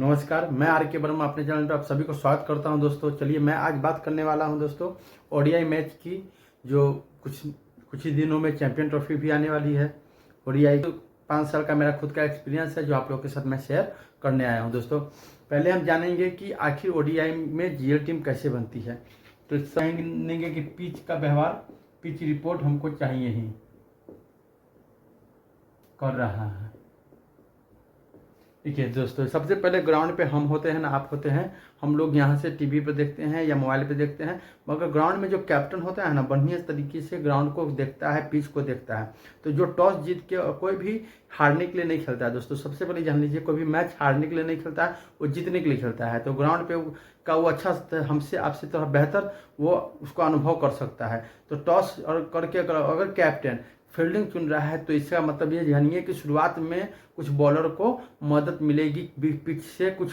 नमस्कार, मैं आर के वर्मा अपने चैनल पर आप सभी को स्वागत करता हूं दोस्तों। चलिए मैं आज बात करने वाला हूं दोस्तों ओडीआई मैच की, जो कुछ ही दिनों में चैंपियन ट्रॉफी भी आने वाली है। ओडीआई 5 साल का मेरा खुद का एक्सपीरियंस है जो आप लोगों के साथ मैं शेयर करने आया हूँ दोस्तों। पहले हम जानेंगे कि आखिर ओडीआई में जीएल टीम कैसे बनती है। तो जानेंगे कि पिच का व्यवहार, पिच रिपोर्ट हमको चाहिए ही कर रहा है। ठीक है दोस्तों, सबसे पहले ग्राउंड पे हम होते हैं ना, आप होते हैं, हम लोग यहाँ से टीवी पे देखते हैं या मोबाइल पे देखते हैं, मगर ग्राउंड में जो कैप्टन होता है ना, बढ़िया तरीके से ग्राउंड को देखता है, पिच को देखता है। तो जो टॉस जीत के, कोई भी हारने के लिए नहीं खेलता है दोस्तों। सबसे पहले जान लीजिए, कोई भी मैच हारने के लिए नहीं खेलता है, वो जीतने के लिए खेलता है। तो ग्राउंड पे का वो अच्छा, हमसे आपसे तो बेहतर वो उसको अनुभव कर सकता है। तो टॉस और करके अगर कैप्टन फील्डिंग चुन रहा है तो इसका मतलब ये जानिए कि शुरुआत में कुछ बॉलर को मदद मिलेगी, पिच से कुछ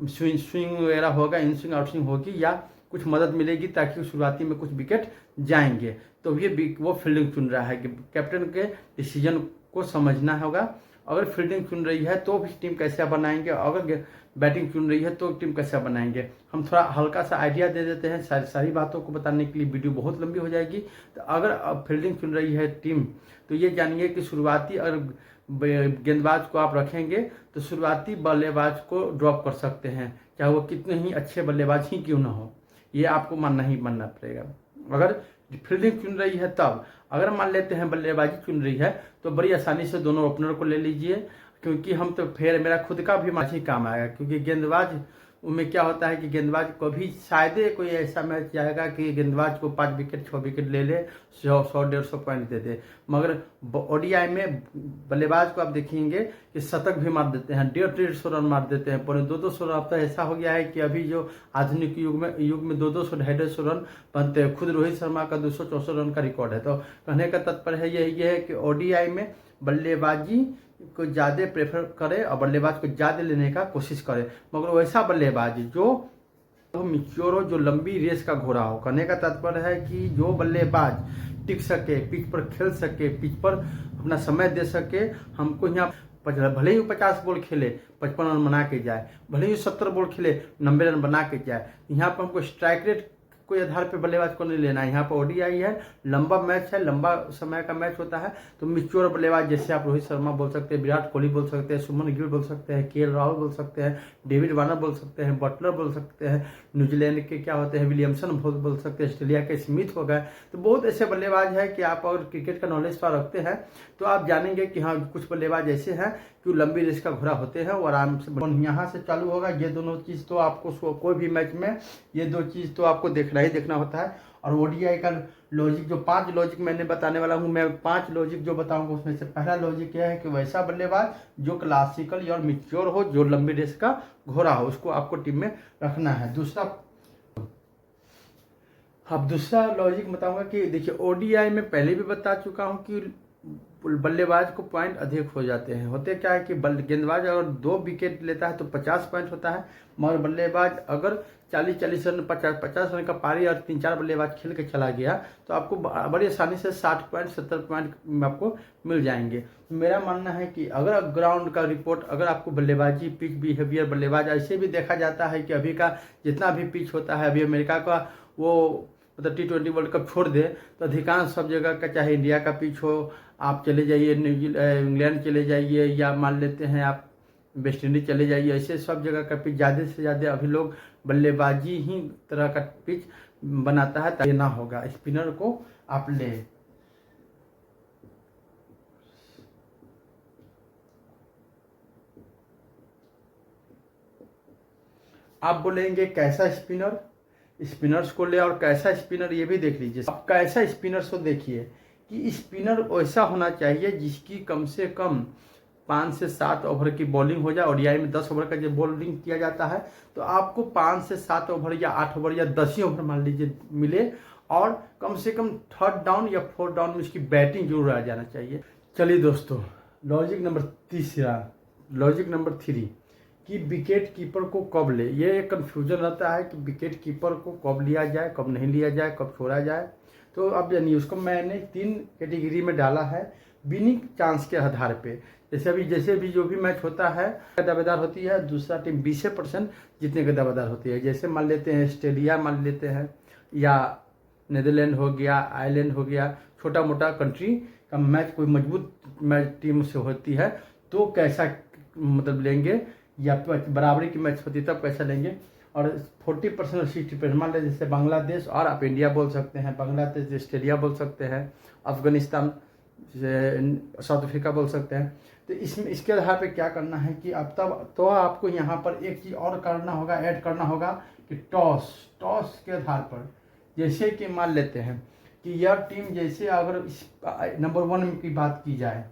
स्विंग वगैरह होगा, इन स्विंग आउट स्विंग होगी या कुछ मदद मिलेगी ताकि शुरुआती में कुछ विकेट जाएंगे। तो ये वो फील्डिंग चुन रहा है कि कैप्टन के डिसीजन को समझना होगा। अगर फील्डिंग चुन रही है तो भी टीम कैसे बनाएंगे, अगर बैटिंग चुन रही है तो टीम कैसे बनाएंगे। हम थोड़ा हल्का सा आइडिया दे देते हैं, सारी बातों को बताने के लिए वीडियो बहुत लंबी हो जाएगी। तो अगर फील्डिंग चुन रही है टीम तो ये जानिए कि शुरुआती अगर गेंदबाज को आप रखेंगे तो शुरुआती बल्लेबाज को ड्रॉप कर सकते हैं, चाहे वो कितने ही अच्छे बल्लेबाज ही क्यों ना हो। ये आपको मानना पड़ेगा। अगर फील्डिंग चुन रही है तब, अगर मान लेते हैं बल्लेबाजी चुन रही है तो बड़ी आसानी से दोनों ओपनर को ले लीजिए, क्योंकि हम तो फिर मेरा खुद का भी मैच ही काम आएगा। क्योंकि गेंदबाज में क्या होता है कि गेंदबाज को भी शायद कोई ऐसा मैच जाएगा कि गेंदबाज को 5 विकेट 6 विकेट ले ले, 100-150 पॉइंट दे दे। मगर ओडीआई में बल्लेबाज को आप देखेंगे कि शतक भी मार देते हैं, 150-150 रन मार देते हैं, पर 200 रन। अब तो ऐसा हो गया है कि अभी जो आधुनिक युग में 200-250 रन बनते हैं। खुद रोहित शर्मा का 264 रन का रिकॉर्ड है। तो कहने का तात्पर्य है यही है कि ओडीआई में बल्लेबाजी को ज़्यादा प्रेफर करे और बल्लेबाज को ज़्यादा लेने का कोशिश करे, मगर वैसा बल्लेबाज जो मैच्योर हो, जो लंबी रेस का घोड़ा हो। कहने का तात्पर्य है कि जो बल्लेबाज टिक सके, पिच पर खेल सके, पिच पर अपना समय दे सके। हमको यहाँ भले ही 50 बॉल खेले 55 रन बना के जाए, भले ही 70 बॉल खेले 90 रन बना के जाए, यहाँ पर हमको स्ट्राइक रेट कोई आधार पे बल्लेबाज को नहीं लेना है। यहाँ पर ओडीआई है, लंबा मैच है, लंबा समय का मैच होता है। तो मैच्योर बल्लेबाज जैसे आप रोहित शर्मा बोल सकते हैं, विराट कोहली बोल सकते हैं, सुमन गिल बोल सकते हैं, केएल राहुल बोल सकते हैं, डेविड वार्नर बोल सकते हैं, बटलर बोल सकते हैं, न्यूजीलैंड के क्या होते हैं विलियमसन बोल सकते हैं, ऑस्ट्रेलिया के स्मिथ हो गए। तो बहुत ऐसे बल्लेबाज है कि आप अगर क्रिकेट का नॉलेज पर रखते हैं तो आप जानेंगे कि हाँ, कुछ बल्लेबाज ऐसे हैं कि लंबी रेस का घोड़ा होते हैं और आराम से। यहाँ से चालू होगा, ये दोनों चीज़ तो आपको कोई भी मैच में ये 2 चीज़ तो आपको देखना होता है। और ओडीआई का लॉजिक, जो 5 लॉजिक मैंने बताने वाला हूँ, मैं 5 लॉजिक जो बताऊंगा उसमें से पहला लॉजिक यह है कि वैसा बल्लेबाज जो क्लासिकल और मैच्योर हो, जो लंबी रेस का घोड़ा हो, उसको आपको टीम में रखना है। दूसरा लॉजिक बताऊंगा कि देखिए, ओडीआई में पहले भी बता चुका हूं कि बल्लेबाज को पॉइंट अधिक हो जाते हैं। होते क्या है कि गेंदबाज अगर 2 विकेट लेता है तो 50 पॉइंट होता है, मगर बल्लेबाज अगर 40-40 रन 50 रन का पारी और 3-4 बल्लेबाज खेल के चला गया तो आपको बड़ी आसानी से 60 पॉइंट 70 पॉइंट आपको मिल जाएंगे। मेरा मानना है कि अगर ग्राउंड का रिपोर्ट, अगर आपको बल्लेबाजी, पिच बिहेवियर, बल्लेबाज ऐसे भी देखा जाता है कि अभी का जितना भी पिच होता है, अभी अमेरिका का वो मतलब T20 वर्ल्ड कप छोड़ दे तो अधिकांश सब जगह का, चाहे इंडिया का पिच हो, आप चले जाइए इंग्लैंड चले जाइए या मान लेते हैं आप वेस्ट इंडीज चले जाइए, ऐसे सब जगह का पिच ज़्यादा से ज़्यादा अभी लोग बल्लेबाजी ही तरह का पिच बनाता है ताकि ना होगा स्पिनर को आप ले। आप बोलेंगे कैसा स्पिनर्स को ले और कैसा स्पिनर, ये भी देख लीजिए। अब कैसा स्पिनर्स को देखिए कि स्पिनर वैसा होना चाहिए जिसकी कम से कम 5 से 7 ओवर की बॉलिंग हो जाए। ओडीआई में 10 ओवर का जब बॉलिंग किया जाता है तो आपको 5 से 7 ओवर या 8 ओवर या 10 ही ओवर मान लीजिए मिले, और कम से कम 3rd डाउन या 4th डाउन में उसकी बैटिंग जरूर आ जाना चाहिए। चलिए दोस्तों, लॉजिक नंबर 3 कि विकेट कीपर को कब ले। ये एक कन्फ्यूजन रहता है कि विकेट कीपर को कब लिया जाए, कब नहीं लिया जाए, कब छोड़ा जाए। तो अब जानिए, उसको मैंने 3 कैटेगरी में डाला है। विनिंग चांस के आधार पे। जैसे भी जो भी मैच होता है दावेदार होती है, दूसरा टीम 20% जीतने के दावेदार होती है। जैसे मान लेते हैं ऑस्ट्रेलिया मान लेते हैं, या नीदरलैंड हो गया, आयरलैंड हो गया, छोटा मोटा कंट्री का मैच कोई मजबूत मैच टीम से होती है तो कैसा मतलब लेंगे, या बराबरी की मैच होती है तब कैसा लेंगे। और 40% और 60% मान लीजिए जैसे बांग्लादेश, और आप इंडिया बोल सकते हैं, बांग्लादेश ऑस्ट्रेलिया बोल सकते हैं, अफगानिस्तान साउथ अफ्रीका बोल सकते हैं। तो इसके आधार पे क्या करना है कि अब तब तो आपको यहाँ पर एक चीज़ और करना होगा, ऐड करना होगा कि टॉस के आधार पर, जैसे कि मान लेते हैं कि यह टीम, जैसे अगर नंबर 1 की बात की जाए,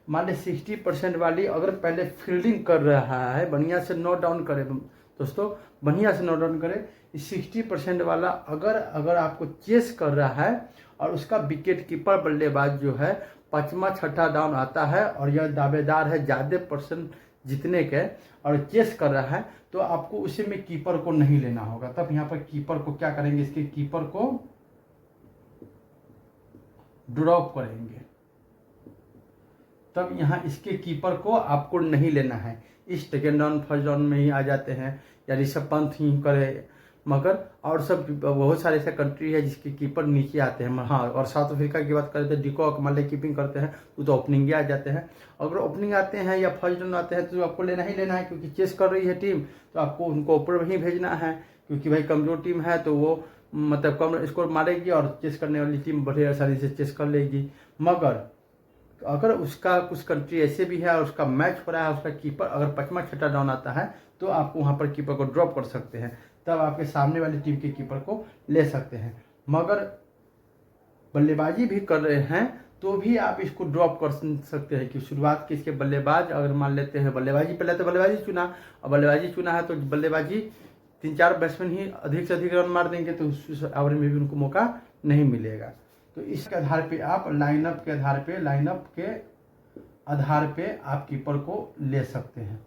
मान ली 60% वाली अगर पहले फील्डिंग कर रहा है, बढ़िया से नोट डाउन करे दोस्तों, बढ़िया से नोट डाउन करे, 60% वाला अगर आपको चेस कर रहा है और उसका विकेट कीपर बल्लेबाज जो है 5वां 6ठा डाउन आता है और यह दावेदार है ज़्यादा % जीतने के और चेस कर रहा है, तो आपको उसी में कीपर को नहीं लेना होगा। तब यहाँ पर कीपर को क्या करेंगे, इसके कीपर को ड्रॉप करेंगे, तब यहाँ इसके कीपर को आपको नहीं लेना है। इस सेकेंड डाउन फर्स्ट डाउन में ही आ जाते हैं, या ऋषभ पंत ही करे, मगर और सब बहुत सारे ऐसे कंट्री है जिसके कीपर नीचे आते हैं। हाँ, और साउथ अफ्रीका की बात करें तो डिकॉक मान लें कीपिंग करते हैं तो ओपनिंग आ जाते हैं। अगर ओपनिंग आते हैं या फर्स्ट डाउन आते हैं तो आपको लेना ही लेना है, क्योंकि चेस कर रही है टीम, तो आपको उनको ऊपर ही भेजना है, क्योंकि भाई कमजोर टीम है तो वो मतलब कम स्कोर मारेगी और चेस करने वाली टीम बड़े आसानी से चेस कर लेगी। मगर अगर उसका कुछ कंट्री ऐसे भी है और उसका मैच हो रहा है, उसका कीपर अगर 5वां 6ठा डाउन आता है तो आपको वहाँ पर कीपर को ड्रॉप कर सकते हैं, तब आपके सामने वाली टीम के कीपर को ले सकते हैं। मगर बल्लेबाजी भी कर रहे हैं तो भी आप इसको ड्रॉप कर सकते हैं कि शुरुआत के इसके बल्लेबाज अगर मान लेते हैं बल्लेबाजी, पहले तो बल्लेबाजी चुना, और बल्लेबाजी चुना है तो बल्लेबाजी 3-4 बैट्समैन ही अधिक से अधिक रन मार देंगे तो उस ओवर में भी उनको मौका नहीं मिलेगा। तो इसके आधार पे आप लाइनअप के आधार पे आप कीपर को ले सकते हैं।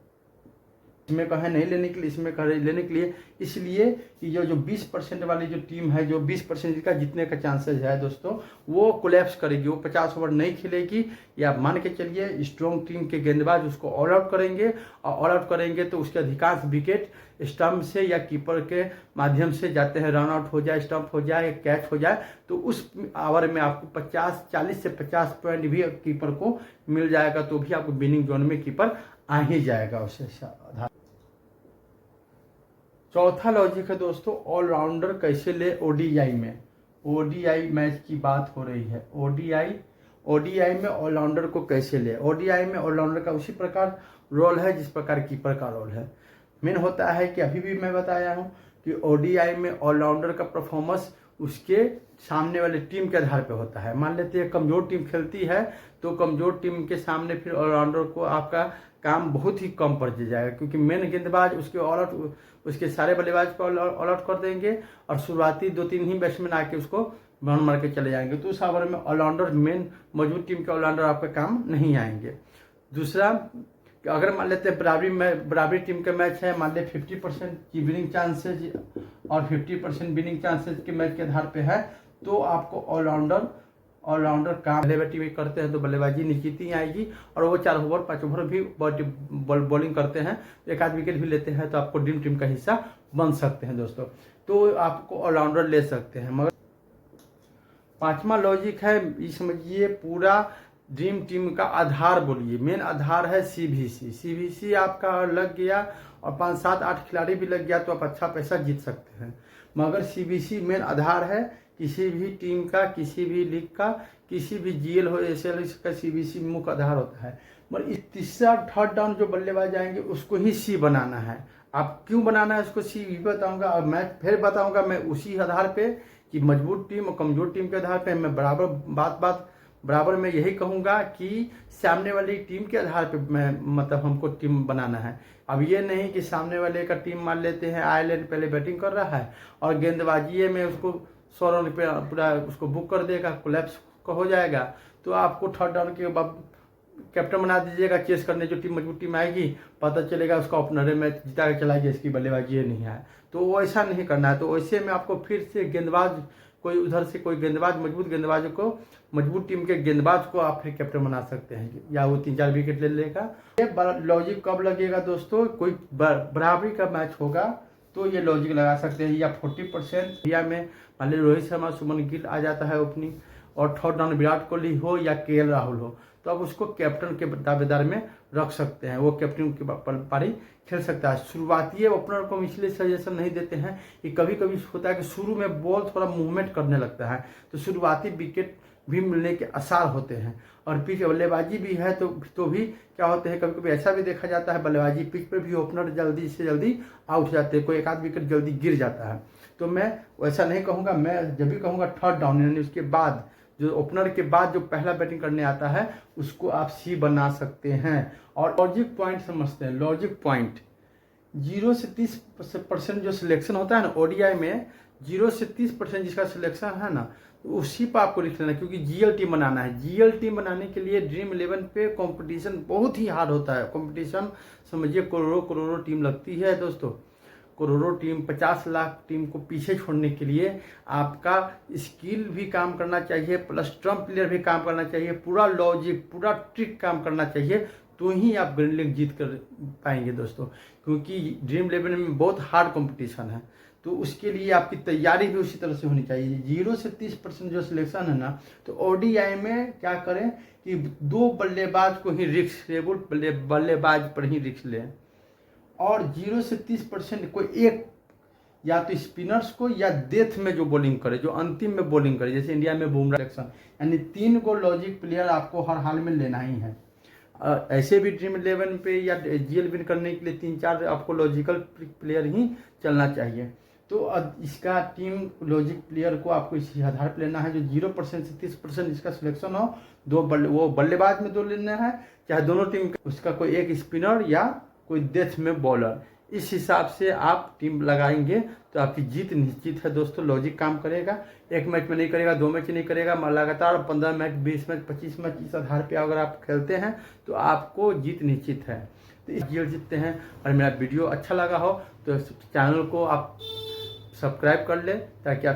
इसमें कहे नहीं लेने के लिए, इसमें कहे लेने के लिए इसलिए कि जो 20% वाली जो टीम है, जो 20% का जीतने का चांसेस है दोस्तों, वो कोलैप्स करेगी, वो 50 ओवर नहीं खेलेगी। या मान के चलिए स्ट्रॉन्ग टीम के गेंदबाज उसको ऑल आउट करेंगे, और ऑल आउट करेंगे तो उसके अधिकांश विकेट स्टंप से या कीपर के माध्यम से जाते हैं, रन आउट हो जाए, स्टंप हो जाए, कैच हो जाए, तो उस ओवर में आपको 40 से 50 पॉइंट भी कीपर को मिल जाएगा, तो भी आपको विनिंग जोन में कीपर आ ही जाएगा उससे आधार। चौथा लॉजिक है दोस्तों, ऑलराउंडर कैसे ले ओडीआई में। ओडीआई मैच की बात हो रही है, ओडीआई में ऑलराउंडर को कैसे ले। ओडीआई में ऑलराउंडर का उसी प्रकार रोल है जिस प्रकार कीपर का रोल है। मेन होता है कि अभी भी मैं बताया हूँ कि ओडीआई में ऑलराउंडर का परफॉर्मेंस उसके सामने वाले टीम के आधार पे होता है। मान लेते हैं कमजोर टीम खेलती है तो कमजोर टीम के सामने फिर ऑलराउंडर को आपका काम बहुत ही कम पड़ जाएगा, क्योंकि मेन गेंदबाज उसके ऑल आउट, उसके सारे बल्लेबाज को ऑल आउट कर देंगे और शुरुआती 2-3 ही बैट्समैन आके उसको रन मार के चले जाएंगे। तो उस ओवर में ऑलराउंडर, मेन मौजूद टीम के ऑलराउंडर आपका काम नहीं आएंगे। दूसरा, अगर मान लेते हैं बराबरी टीम का मैच है, मान लें 50% की विनिंग चांसेज और 50% विनिंग चांसेज के मैच के आधार पे है, तो आपको ऑलराउंडर काम बल्लेबाजी करते हैं तो बल्लेबाजी निश्चित ही आएगी, और वो 4 ओवर 5 ओवर भी बॉलिंग करते हैं, एक आध विकेट भी लेते हैं, तो आपको ड्रीम टीम का हिस्सा बन सकते हैं दोस्तों। तो आपको ऑलराउंडर ले सकते हैं। मगर 5वां लॉजिक है, ये समझिए पूरा ड्रीम टीम का आधार बोलिए, मेन आधार है सीवीसी आपका लग गया और 5, 7, 8 खिलाड़ी भी लग गया तो आप अच्छा पैसा जीत सकते हैं। मगर सीवीसी मेन आधार है किसी भी टीम का, किसी भी लीग का, किसी भी जीएल हो एसएल का सीवीसी मुख्य आधार होता है। मगर इस तीसरा थर्ड डाउन जो बल्लेबाज आएंगे उसको ही सी बनाना है। आप क्यों बनाना है उसको सी भी बताऊंगा, और मैं फिर बताऊंगा मैं उसी आधार पे कि मजबूत टीम और कमजोर टीम के आधार पे मैं बराबर में यही कहूंगा कि सामने वाली टीम के आधार पे मैं मतलब हमको टीम बनाना है। अब ये नहीं कि सामने वाले का टीम मान लेते हैं आयरलैंड पहले बैटिंग कर रहा है और गेंदबाजी में उसको 100 रन पे पूरा उसको बुक कर देगा, कोलैप्स हो जाएगा, तो आपको थर्ड डाउन के बाद कैप्टन बना दीजिएगा। चेस करने जो टीम मजबूत टीम आएगी पता चलेगा उसका ओपनर मैच जिता के चला गया, इसकी बल्लेबाजी नहीं है, तो वो ऐसा नहीं करना है। तो वैसे में आपको फिर से गेंदबाज कोई उधर से कोई गेंदबाज मजबूत टीम के गेंदबाज को आप फिर कैप्टन बना सकते हैं, या वो 3-4 विकेट ले लेगा। ये लॉजिक कब लगेगा दोस्तों, कोई बराबरी का मैच होगा तो ये लॉजिक लगा सकते हैं, या 40% इंडिया में मान लीजिए रोहित शर्मा, शुभमन गिल आ जाता है ओपनिंग, और थर्ड डाउन विराट कोहली हो या केएल राहुल हो, तो अब उसको कैप्टन के दावेदार में रख सकते हैं, वो कैप्टन की पारी खेल सकता है। शुरुआती ओपनर को हम इसलिए सजेशन नहीं देते हैं कि कभी कभी होता है कि शुरू में बॉल थोड़ा मूवमेंट करने लगता है, तो शुरुआती विकेट भी मिलने के आसार होते हैं, और पिच बल्लेबाजी भी है तो भी क्या होते हैं, कभी कभी ऐसा भी देखा जाता है बल्लेबाजी पिच पर भी ओपनर जल्दी से जल्दी आउट हो जाते हैं, कोई एक आध विकेट जल्दी गिर जाता है। तो मैं वैसा नहीं कहूँगा, मैं जब भी कहूँगा थर्ड डाउन यानी उसके बाद जो ओपनर के बाद जो पहला बैटिंग करने आता है उसको आप सी बना सकते हैं। और लॉजिक पॉइंट समझते हैं, लॉजिक पॉइंट 0 से 30% जो सिलेक्शन होता है ना ओडीआई में, 0 से 30% जिसका सिलेक्शन है ना, तो उसी पर आपको लिख लेना, क्योंकि जीएल टीम बनाना है। जीएल टीम बनाने के लिए ड्रीम 11 पे कंपटीशन बहुत ही हार्ड होता है। कंपटीशन समझिए करोड़ों टीम लगती है दोस्तों, करोड़ों टीम, 50 लाख टीम को पीछे छोड़ने के लिए आपका स्किल भी काम करना चाहिए, प्लस ट्रम्प प्लेयर भी काम करना चाहिए, पूरा लॉजिक पूरा ट्रिक काम करना चाहिए, तो ही आप ग्रैंड लीग जीत कर पाएंगे दोस्तों, क्योंकि ड्रीम 11 में बहुत हार्ड कंपटीशन है। तो उसके लिए आपकी तैयारी भी उसी तरह से होनी चाहिए। 0 से 30% जो सिलेक्शन है ना, तो ओडीआई में क्या करें कि 2 बल्लेबाज को ही रिस्क, बल्लेबाज पर ही रिस्क लें, और 0 से 30% कोई एक या तो स्पिनर्स को या डेथ में जो बॉलिंग करे, जो अंतिम में बॉलिंग करे, जैसे इंडिया में बुमराह सिलेक्शन, यानी 3 को लॉजिक प्लेयर आपको हर हाल में लेना ही है। ऐसे भी ड्रीम 11 पे या जीएल विन करने के लिए 3-4 आपको लॉजिकल प्लेयर ही चलना चाहिए। तो इसका टीम लॉजिक प्लेयर को आपको इसी आधार पर लेना है, जो 0% से 30% जिसका सिलेक्शन हो, वो बल्लेबाज में 2 लेना है, चाहे दोनों टीम उसका कोई एक स्पिनर या कोई डेथ में बॉलर, इस हिसाब से आप टीम लगाएंगे तो आपकी जीत निश्चित है दोस्तों। लॉजिक काम करेगा, एक मैच में नहीं करेगा, 2 मैच नहीं करेगा, लगातार 15 मैच, 20 मैच, 25 मैच, इस आधार पे अगर आप खेलते हैं तो आपको जीत निश्चित है। तो इस जीत जीतते हैं। और मेरा वीडियो अच्छा लगा हो तो चैनल को आप सब्सक्राइब कर लें, ताकि आप